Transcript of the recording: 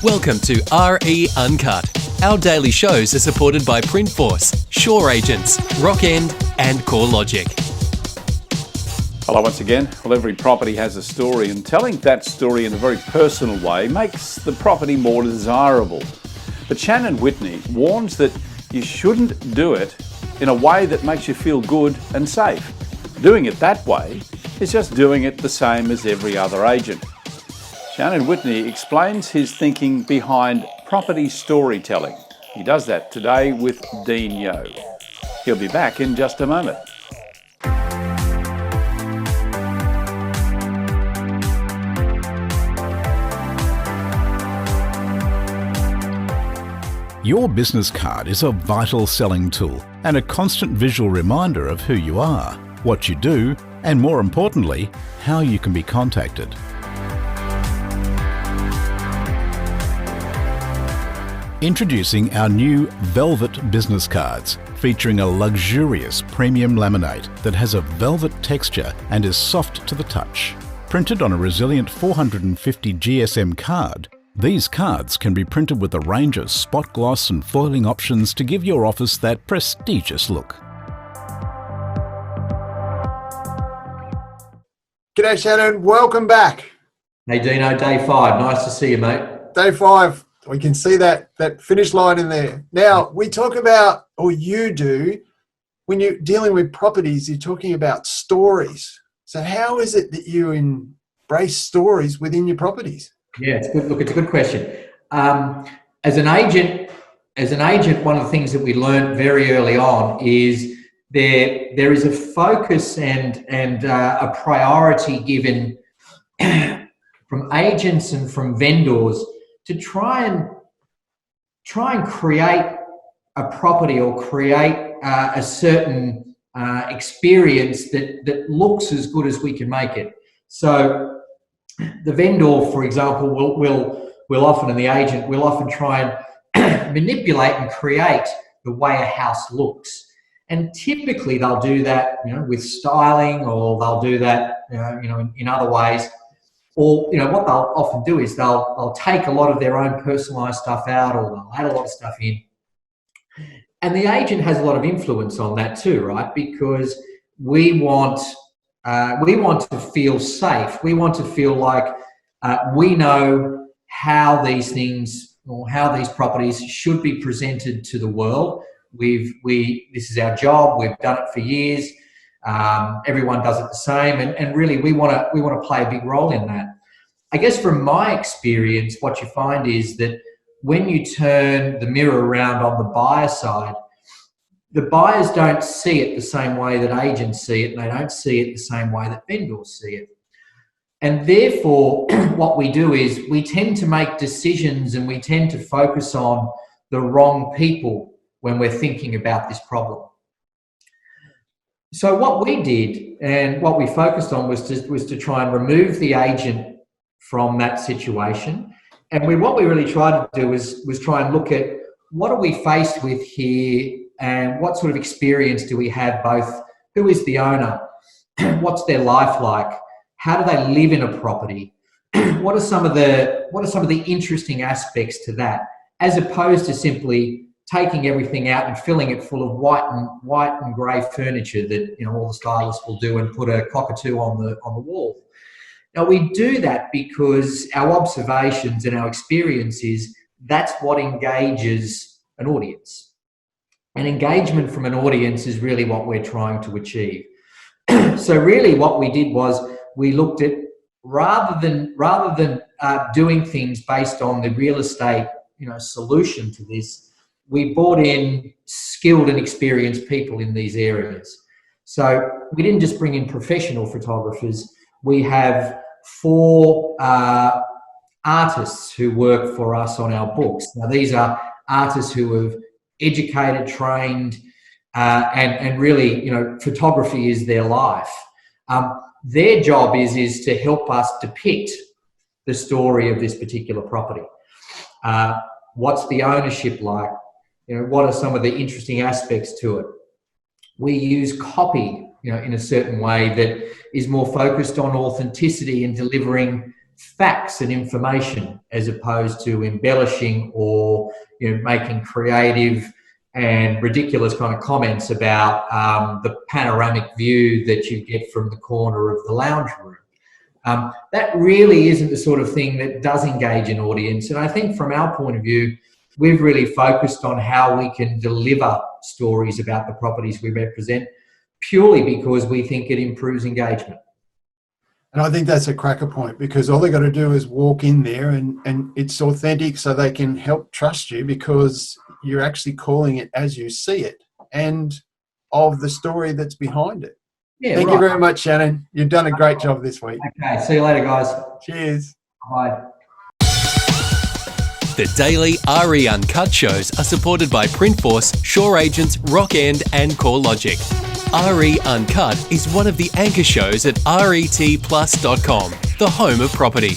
Welcome to RE Uncut. Our daily shows are supported by Printforce, Shore Agents, Rock End and CoreLogic. Hello once again. Well, every property has a story, and telling that story in a very personal way makes the property more desirable. But Shannan Whitney warns that you shouldn't do it in a way that makes you feel good and safe. Doing it that way is just doing it the same as every other agent. Shannan Whitney explains his thinking behind property storytelling. He does that today with Dean Yeo. He'll be back in just a moment. Your business card is a vital selling tool and a constant visual reminder of who you are, what you do, and more importantly, how you can be contacted. Introducing our new Velvet business cards, featuring a luxurious premium laminate that has a velvet texture and is soft to the touch. Printed on a resilient 450 GSM card, these cards can be printed with a range of spot gloss and foiling options to give your office that prestigious look. G'day Shannan, welcome back. Hey Dino, day 5. Nice to see you, mate. Day 5, we can see that finish line in there. Now, we talk about, or you do, when you're dealing with properties, you're talking about stories. So how is it that you embrace stories within your properties? Yeah, it's good. Look, it's a good question. As an agent, one of the things that we learned very early on is there is a focus and a priority given from agents and from vendors to try and create a property or create a certain experience that looks as good as we can make it. So the vendor, for example, will often, and the agent will often try and manipulate and create the way a house looks. And typically they'll do that, with styling, or they'll do that, in other ways. Or, what they'll often do is they'll take a lot of their own personalized stuff out, or they'll add a lot of stuff in. And the agent has a lot of influence on that too, right? Because we want to feel safe. We want to feel like we know how these things or how these properties should be presented to the world. This is our job. We've done it for years. Everyone does it the same, and really we want to play a big role in that. I guess from my experience, what you find is that when you turn the mirror around on the buyer side, the buyers don't see it the same way that agents see it, and they don't see it the same way that vendors see it. And therefore, what we do is we tend to make decisions and we tend to focus on the wrong people when we're thinking about this problem. So what we did and what we focused on was to try and remove the agent from that situation. And what we really tried to do was try and look at what are we faced with here, and what sort of experience do we have, both who is the owner, what's their life like, how do they live in a property, what are some of the interesting aspects to that, as opposed to simply taking everything out and filling it full of white and grey furniture that all the stylists will do and put a cockatoo on the wall. Now we do that because our observations and our experience is that's what engages an audience. And engagement from an audience is really what we're trying to achieve. So really what we did was we looked at, rather than doing things based on the real estate solution to this, we brought in skilled and experienced people in these areas. So we didn't just bring in professional photographers. We have 4 artists who work for us on our books. Now these are artists who have educated, trained, and really, photography is their life. Their job is to help us depict the story of this particular property. What's the ownership like? What are some of the interesting aspects to it? We use copy, in a certain way that is more focused on authenticity and delivering facts and information as opposed to embellishing or making creative and ridiculous kind of comments about the panoramic view that you get from the corner of the lounge room. That really isn't the sort of thing that does engage an audience. And I think from our point of view, we've really focused on how we can deliver stories about the properties we represent purely because we think it improves engagement. And I think that's a cracker point, because all they got to do is walk in there and it's authentic, so they can help trust you because you're actually calling it as you see it and of the story that's behind it. Yeah, Thank you very much, Shannan. You've done a great job this week. Okay, see you later, guys. Cheers. Bye. The daily RE Uncut shows are supported by Printforce, Shore Agents, Rock End and CoreLogic. RE Uncut is one of the anchor shows at retplus.com, the home of property.